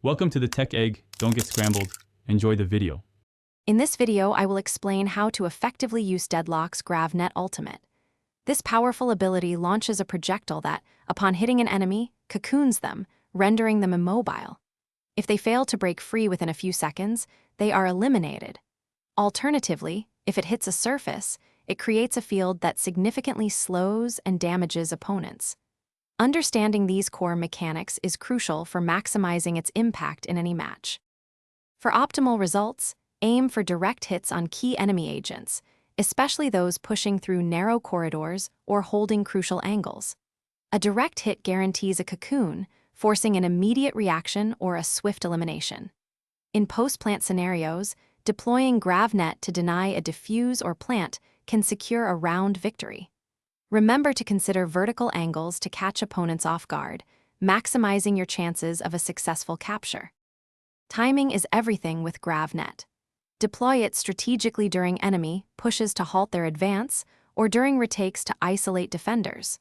Welcome to the Tech Egg. Don't get scrambled. Enjoy the video. In this video, I will explain how to effectively use Deadlock's GravNet Ultimate. This powerful ability launches a projectile that, upon hitting an enemy, cocoons them, rendering them immobile. If they fail to break free within a few seconds, they are eliminated. Alternatively, if it hits a surface, it creates a field that significantly slows and damages opponents. Understanding these core mechanics is crucial for maximizing its impact in any match. For optimal results, aim for direct hits on key enemy agents, especially those pushing through narrow corridors or holding crucial angles. A direct hit guarantees a cocoon, forcing an immediate reaction or a swift elimination. In post-plant scenarios, deploying GravNet to deny a defuse or plant can secure a round victory. Remember to consider vertical angles to catch opponents off guard, maximizing your chances of a successful capture. Timing is everything with GravNet. Deploy it strategically during enemy pushes to halt their advance or during retakes to isolate defenders.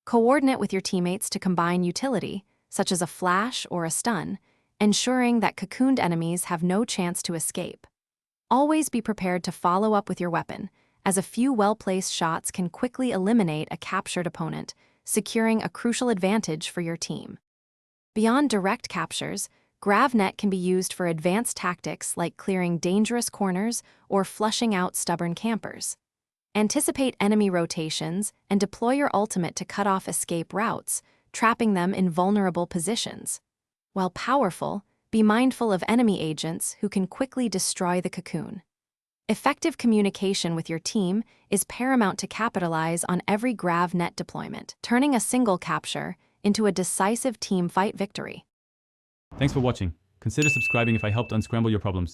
Coordinate with your teammates to combine utility, such as a flash or a stun, ensuring that cocooned enemies have no chance to escape. Always be prepared to follow up with your weapon, as a few well-placed shots can quickly eliminate a captured opponent, securing a crucial advantage for your team. Beyond direct captures, GravNet can be used for advanced tactics like clearing dangerous corners or flushing out stubborn campers. Anticipate enemy rotations and deploy your ultimate to cut off escape routes, trapping them in vulnerable positions. While powerful, be mindful of enemy agents who can quickly destroy the cocoon. Effective communication with your team is paramount to capitalize on every GravNet deployment, turning a single capture into a decisive team fight victory. Thanks for watching. Consider subscribing if I helped unscramble your problems.